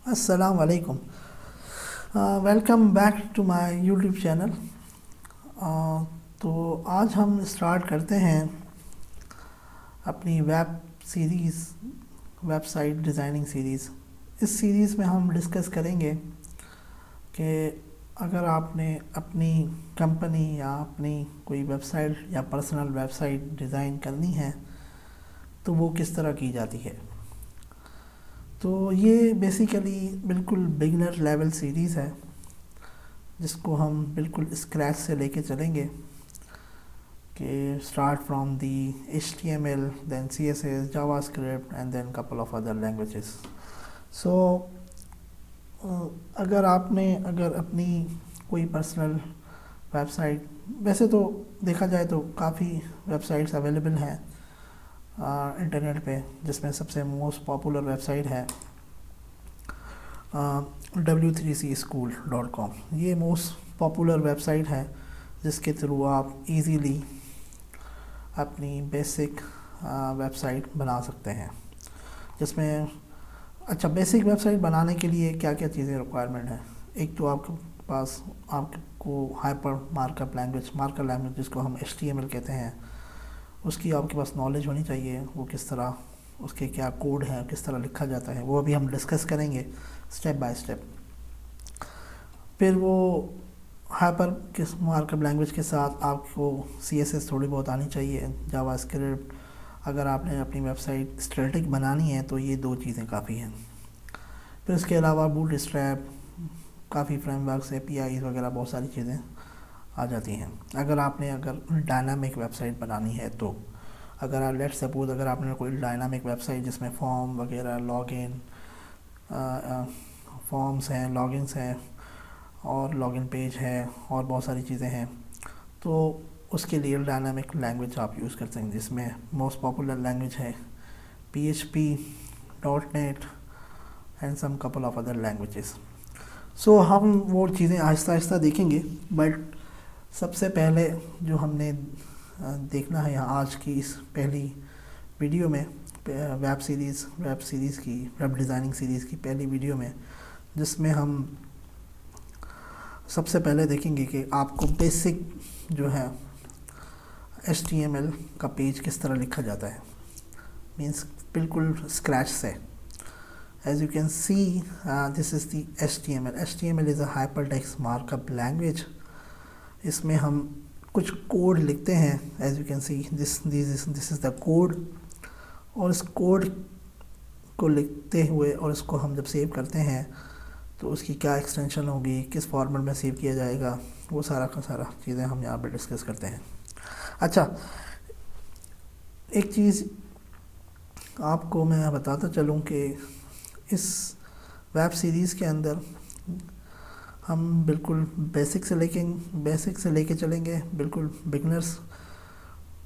السلام علیکم. Welcome back to my YouTube channel. تو آج ہم اسٹارٹ کرتے ہیں اپنی ویب سائٹ ڈیزائننگ سیریز. اس سیریز میں ہم ڈسکس کریں گے کہ اگر آپ نے اپنی کمپنی یا اپنی کوئی ویب سائٹ یا پرسنل ویب سائٹ ڈیزائن کرنی ہے تو وہ کس طرح کی جاتی ہے. تو یہ بیسیکلی بالکل بگنر لیول سیریز ہے جس کو ہم بالکل اسکریچ سے لے کے چلیں گے کہ start from the HTML then CSS JavaScript and then couple of other languages. So اگر اپنی کوئی پرسنل ویب سائٹ، ویسے تو دیکھا جائے تو کافی ویب سائٹس اویلیبل ہیں انٹرنیٹ پہ، جس میں سب سے موسٹ پاپولر ویب سائٹ ہے w3cschool.com. یہ موسٹ پاپولر ویب سائٹ ہے جس کے تھرو آپ ایزیلی اپنی بیسک ویب سائٹ بنا سکتے ہیں. جس میں بیسک ویب سائٹ بنانے کے لیے کیا کیا چیزیں ریکوائرمنٹ ہیں. ایک تو آپ کے پاس آپ کو ہائپر مارک لینگویج جس کو ہم HTML کہتے ہیں، اس کی آپ کے پاس نالج ہونی چاہیے. وہ کس طرح، اس کے کیا کوڈ ہیں، کس طرح لکھا جاتا ہے، وہ ابھی ہم ڈسکس کریں گے اسٹیپ بائی اسٹیپ. پھر وہ ہائپر مارک اپ لینگویج کے ساتھ آپ کو CSS تھوڑی بہت آنی چاہیے، جاوا اسکرپٹ. اگر آپ نے اپنی ویب سائٹ اسٹیٹک بنانی ہے تو یہ 2 چیزیں کافی ہیں. پھر اس کے علاوہ بوٹ اسٹریپ، کافی فریم ورکس، APIs وغیرہ بہت ساری چیزیں آ جاتی ہیں. اگر ڈائنامک ویب سائٹ بنانی ہے تو لیٹ سپوز اگر آپ نے کوئی ڈائنامک ویب سائٹ جس میں فارم وغیرہ، فارمز ہیں، لاگنس ہیں اور لاگن پیج ہے اور بہت ساری چیزیں ہیں، تو اس کے لیے ڈائنامک لینگویج آپ یوز کر سکتے ہیں. جس میں موسٹ پاپولر لینگویج ہے PHP, .NET and some couple of other languages. So ہم وہ چیزیں آہستہ آہستہ دیکھیں گے، بٹ سب سے پہلے جو ہم نے دیکھنا ہے یہاں آج کی اس پہلی ویڈیو میں، ویب ڈیزائننگ سیریز کی پہلی ویڈیو میں، جس میں ہم سب سے پہلے دیکھیں گے کہ آپ کو بیسک جو ہے HTML کا پیج کس طرح لکھا جاتا ہے، مینس بالکل اسکریچ سے. As you can see, this is the HTML. HTML is a hypertext markup language. اس میں ہم کچھ کوڈ لکھتے ہیں. As you can see, this is the code. اور اس کوڈ کو لکھتے ہوئے اور اس کو ہم جب سیو کرتے ہیں تو اس کی کیا ایکسٹینشن ہوگی، کس فارمیٹ میں سیو کیا جائے گا، وہ سارا کا سارا چیزیں ہم یہاں پہ ڈسکس کرتے ہیں. اچھا، ایک چیز آپ کو میں بتاتا چلوں کہ اس ویب سیریز کے اندر ہم بالکل بیسک سے لے کے چلیں گے، بالکل بگنرس،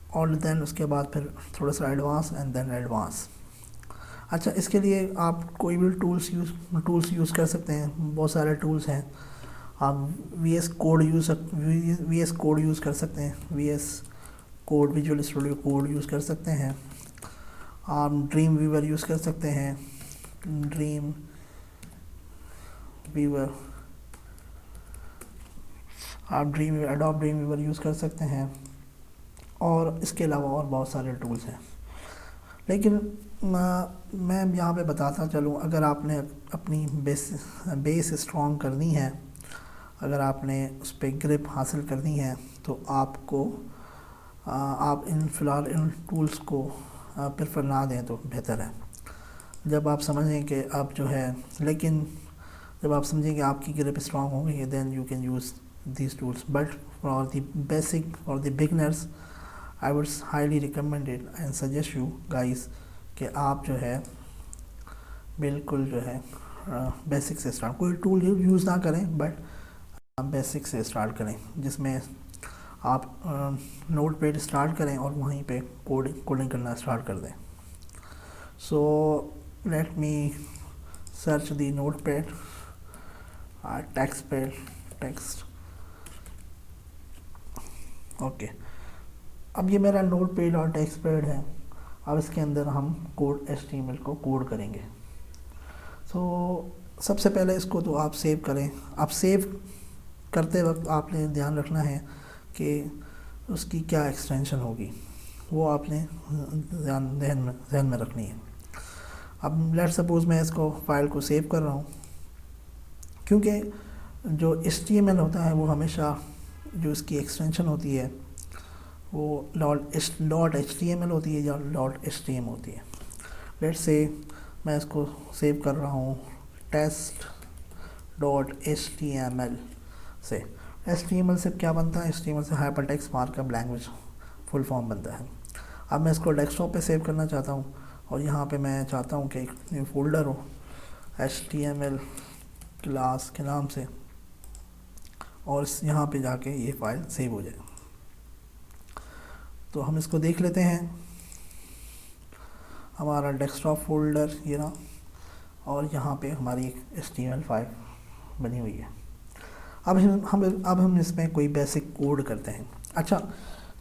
اور دین اس کے بعد پھر تھوڑا سا ایڈوانس اینڈ دین ایڈوانس. اچھا، اس کے لیے آپ کوئی بھی ٹولس یوز کر سکتے ہیں. بہت سارے ٹولس ہیں. آپ VS کوڈ یوز کر سکتے ہیں. VS code, visual studio code use کر سکتے ہیں. آپ ڈریم ویور یوز کر سکتے ہیں. ایڈوب ڈریم ویور یوز کر سکتے ہیں. اور اس کے علاوہ اور بہت سارے ٹولس ہیں. لیکن میں یہاں پہ بتاتا چلوں، اگر آپ نے اپنی بیس اسٹرانگ کرنی ہے، اگر آپ نے اس پہ گرپ حاصل کرنی ہے، تو آپ فی الحال ان ٹولس کو پریفر نہ دیں تو بہتر ہے. جب آپ سمجھیں کہ آپ جب آپ سمجھیں کہ آپ کی گرپ اسٹرانگ ہو گئی ہے، then you can use these tools. But for the beginners I would highly recommend it and suggest you guys کہ آپ جو ہے بالکل جو ہے بیسک سے اسٹارٹ، کوئی ٹول یوز نہ کریں، بٹ بیسک سے اسٹارٹ کریں، جس میں آپ نوٹ پیڈ اسٹارٹ کریں اور وہیں پہ کوڈنگ کرنا اسٹارٹ کر دیں. سو لیٹ می سرچ دی نوٹ پیڈ، ٹیکسٹ. اوکے، اب یہ میرا نوٹ پیڈ اور ٹیکسٹ پیڈ ہے. اب اس کے اندر ہم HTML کو کوڈ کریں گے. سو سب سے پہلے اس کو تو آپ سیو کریں. آپ سیو کرتے وقت آپ نے دھیان رکھنا ہے کہ اس کی کیا ایکسٹینشن ہوگی، وہ آپ نے ذہن میں رکھنی ہے. اب لیٹ سپوز میں اس کو فائل کو سیو کر رہا ہوں، کیونکہ جو HTML ہوتا ہے وہ ہمیشہ جو اس کی ایکسٹینشن ہوتی ہے وہ .html ہوتی ہے یا .htm ہوتی ہے. لیٹ سے میں اس کو سیو کر رہا ہوں test.html سے. HTML سے کیا بنتا ہے؟ HTML سے hypertext markup language full form بنتا ہے. اب میں اس کو ڈیسکٹاپ پہ سیو کرنا چاہتا ہوں، اور یہاں پہ میں چاہتا ہوں کہ ایک فولڈر ہو HTML کلاس کے نام سے، اور یہاں پہ جا کے یہ فائل سیو ہو جائے. تو ہم اس کو دیکھ لیتے ہیں. ہمارا ڈیسکٹاپ فولڈر یہ رہا، اور یہاں پہ ہماری ایک HTML فائل بنی ہوئی ہے. اب ہم اس میں کوئی بیسک کوڈ کرتے ہیں. اچھا،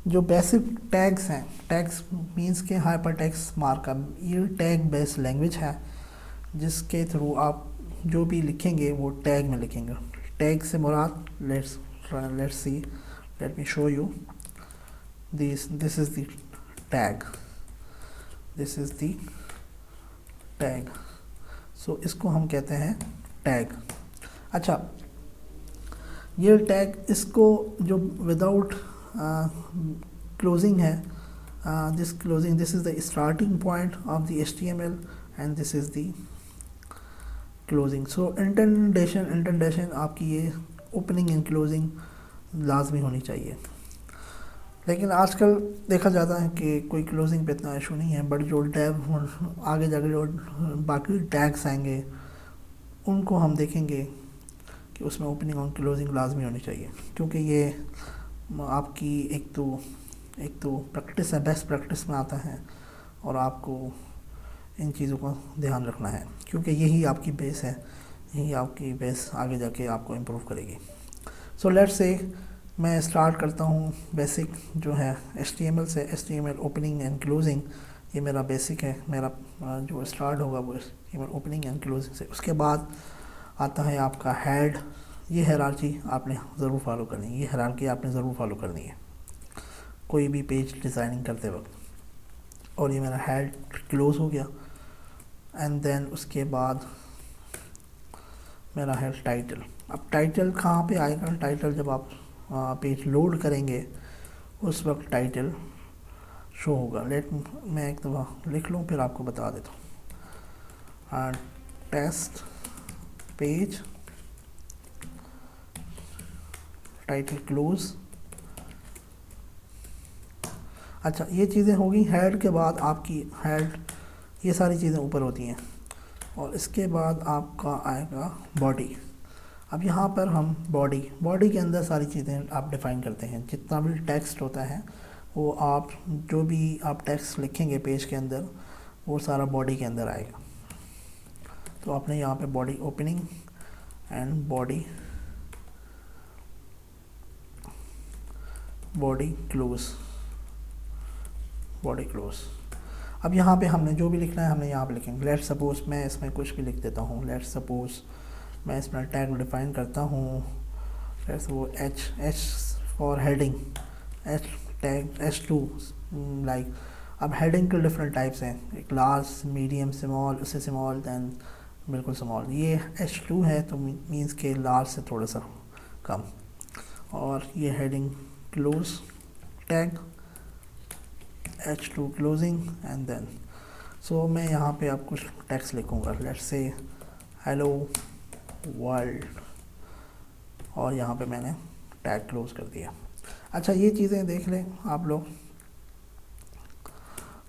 جو بیسک ٹیگز ہیں، ٹیگز مینس کے ہائپر ٹیکسٹ مارک اپ، یہ ٹیگ بیس لینگویج ہے جس کے تھرو آپ جو بھی لکھیں گے وہ ٹیگ میں لکھیں گے. ٹیگ سے مراد let me show you this is the tag. So اس کو ہم کہتے ہیں ٹیگ. اچھا، یہ ٹیگ اس کو جو وداؤٹ کلوزنگ ہے، this is the starting point of the HTML and this is the closing. So indentation آپ کی یہ اوپننگ اینڈ کلوزنگ لازمی ہونی چاہیے. لیکن آج کل دیکھا جاتا ہے کہ کوئی کلوزنگ پہ اتنا ایشو نہیں ہے، بٹ جو ٹیگ آگے جا کے جو باقی ٹیگس آئیں گے ان کو ہم دیکھیں گے کہ اس میں اوپننگ اور کلوزنگ لازمی ہونی چاہیے، کیونکہ یہ آپ کی ایک تو پریکٹس ہے، بیسٹ پریکٹس میں آتا ہے، اور آپ کو ان چیزوں کا دھیان رکھنا ہے، کیونکہ یہی آپ کی بیس ہے، یہی آپ کی بیس آگے جا کے آپ کو امپروو کرے گی. سو لیٹس سے میں اسٹارٹ کرتا ہوں بیسک جو ہے HTML سے. HTML اوپننگ اینڈ کلوزنگ یہ میرا بیسک ہے. میرا جو اسٹارٹ ہوگا وہ HTML اوپننگ اینڈ کلوزنگ سے. اس کے بعد آتا ہے آپ کا ہیڈ. یہ ہیرارکی آپ نے ضرور فالو کرنی ہے، یہ ہیرارکی آپ نے ضرور فالو کرنی ہے کوئی بھی پیج ڈیزائننگ کرتے وقت. اور یہ میرا ہیڈ کلوز ہو گیا. اینڈ دین اس کے بعد میرا ہے ٹائٹل. اب ٹائٹل کہاں پہ آئے گا؟ ٹائٹل جب آپ پیج لوڈ کریں گے اس وقت ٹائٹل شو ہوگا. میں ایک دفعہ لکھ لوں پھر آپ کو بتا دیتا ہوں. Test page title close. اچھا، یہ چیزیں ہوگی. ہیڈ کے بعد آپ کی ہیڈ، یہ ساری چیزیں اوپر ہوتی ہیں، اور اس کے بعد آپ کا آئے گا باڈی. اب یہاں پر ہم باڈی کے اندر ساری چیزیں آپ ڈیفائن کرتے ہیں. جتنا بھی ٹیکسٹ ہوتا ہے وہ آپ جو بھی آپ ٹیکسٹ لکھیں گے پیج کے اندر وہ سارا باڈی کے اندر آئے گا. تو آپ نے یہاں پہ body opening and body close. اب یہاں پہ ہم نے جو بھی لکھنا ہے ہم نے یہاں پہ لکھیں گے. لیٹ سپوز میں اس میں کچھ بھی لکھ دیتا ہوں. لیٹ سپوز میں اس میں ٹیگ ڈیفائن کرتا ہوں. لیٹس وہ H for heading, H2 like. اب ہیڈنگ کے ڈفرینٹ ٹائپس ہیں، ایک لارج، میڈیم، اسمال، اس سے اسمال، دین بالکل اسمال. یہ H2 ہے تو مینس کہ لارج سے تھوڑا سا کم. اور یہ heading close tag H2 closing and then. So میں یہاں پہ اب کچھ ٹیکسٹ لکھوں گا. لیٹس سے ہیلو ورلڈ، اور یہاں پہ میں نے ٹیگ کلوز کر دیا. اچھا، یہ چیزیں دیکھ لیں آپ لوگ،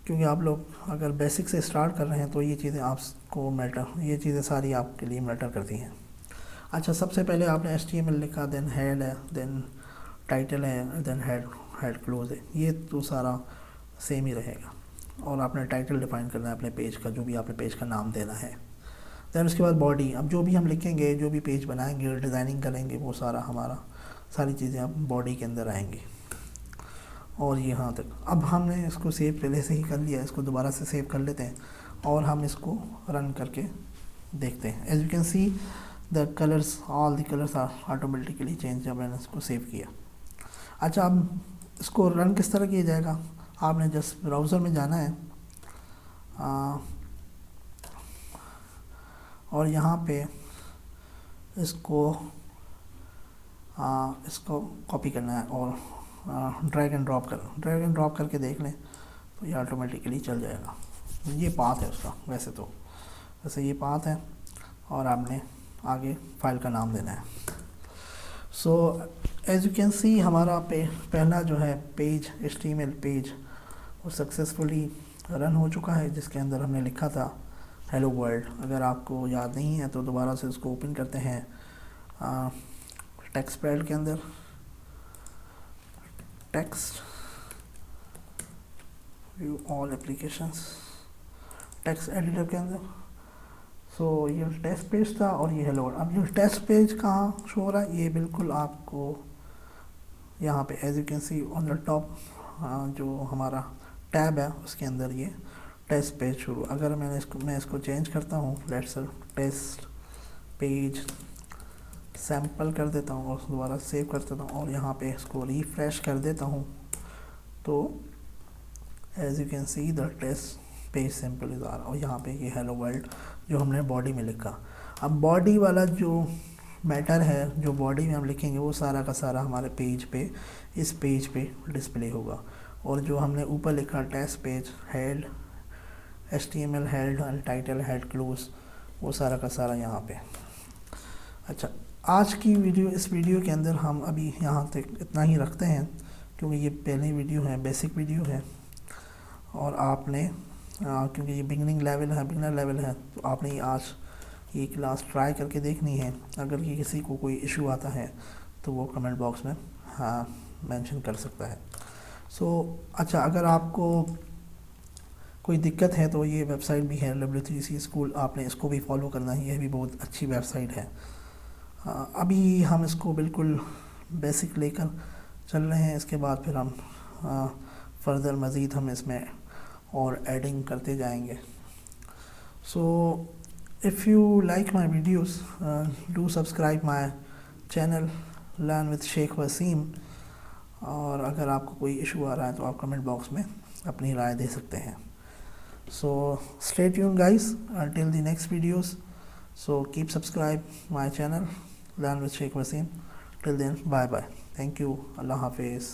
کیونکہ آپ لوگ اگر بیسک سے اسٹارٹ کر رہے ہیں تو یہ چیزیں آپ کو یہ چیزیں ساری آپ کے لیے میٹر کرتی ہیں. اچھا، سب سے پہلے آپ نے HTML لکھا، دین ہیڈ ہے، دین ٹائٹل ہے، دین ہیڈ کلوز ہے. یہ تو سارا سیم ہی رہے گا. اور آپ نے ٹائٹل ڈیفائن کرنا ہے اپنے پیج کا، جو بھی آپ نے پیج کا نام دینا ہے. دین اس کے بعد باڈی. اب جو بھی ہم لکھیں گے، جو بھی پیج بنائیں گے، ڈیزائننگ کریں گے، وہ ساری چیزیں اب باڈی کے اندر آئیں گی. اور یہاں تک اب ہم نے اس کو سیو پہلے سے ہی کر لیا، اس کو دوبارہ سے سیو کر لیتے ہیں اور ہم اس کو رن کر کے دیکھتے ہیں. As you can see the colours, all the colours are automatically change جب میں نے اس کو سیو کیا. اچھا اب اس کو رن کس طرح کیا جائے گا؟ آپ نے جسٹ براؤزر میں جانا ہے اور یہاں پہ اس کو کاپی کرنا ہے اور ڈریگ اینڈ ڈراپ کر کے دیکھ لیں تو یہ آٹومیٹیکلی چل جائے گا. یہ پاتھ ہے اس کا. ویسے یہ پاتھ ہے اور آپ نے آگے فائل کا نام دینا ہے. سو ایز یو کین سی ہمارا پہلا جو ہے پیج HTML پیج وہ سکسیزفلی رن ہو چکا ہے, جس کے اندر ہم نے لکھا تھا ہیلو ورلڈ. اگر آپ کو یاد نہیں ہے تو دوبارہ سے اس کو اوپن کرتے ہیں ٹیکسٹ پیڈ کے اندر, ٹیکسٹ ویو آل اپلیکیشنس, ٹیکسٹ ایڈیٹر کے اندر. سو یہ ٹیسٹ پیج تھا اور یہ ہیلو ورلڈ. اب یہ ٹیسٹ پیج کہاں شو ہو رہا ہے؟ یہ بالکل آپ کو یہاں پہ as you can C on the top جو ہمارا ٹیب ہے اس کے اندر یہ ٹیسٹ پیج شروع. اگر میں اس کو چینج کرتا ہوں, لیٹس ٹیسٹ پیج سیمپل کر دیتا ہوں اور دوبارہ سیو کر دیتا ہوں اور یہاں پہ اس کو ریفریش کر دیتا ہوں تو as you can see the test page sample is are. اور یہاں پہ یہ ہیلو ورلڈ جو ہم نے باڈی میں لکھا. اب باڈی والا جو میٹر ہے جو باڈی میں ہم لکھیں گے وہ سارا کا سارا ہمارے پیج پہ اس پیج پہ ڈسپلے ہوگا. اور جو ہم نے اوپر لکھا test page head HTML head title head close وہ سارا کا سارا یہاں پہ. اچھا آج کی اس ویڈیو کے اندر ہم ابھی یہاں تک اتنا ہی رکھتے ہیں کیونکہ یہ پہلی ویڈیو ہے, بیسک ویڈیو ہے اور آپ نے کیونکہ یہ بگنر لیول ہے تو آپ نے آج یہ کلاس ٹرائی کر کے دیکھنی ہے. اگر یہ کسی کو کوئی ایشو آتا ہے تو وہ کمنٹ باکس میں مینشن کر سکتا ہے. اچھا اگر آپ کو کوئی دقت ہے تو یہ ویب سائٹ بھی ہے W3C اسکول, آپ نے اس کو بھی فالو کرنا ہے. یہ بھی بہت اچھی ویب سائٹ ہے. ابھی ہم اس کو بالکل بیسک لے کر چل رہے ہیں, اس کے بعد پھر ہم فردر مزید ہم اس میں اور ایڈنگ کرتے جائیں گے. سو if you like my videos do subscribe my channel Learn with Sheikh Wasim. اور اگر آپ کو کوئی ایشو آ رہا ہے تو آپ کمنٹ باکس میں اپنی رائے دے سکتے ہیں. So stay tuned guys until the next videos. So keep subscribe my channel Learn with Sheikh Wasim. Till then bye bye. Thank you. Allah Hafiz.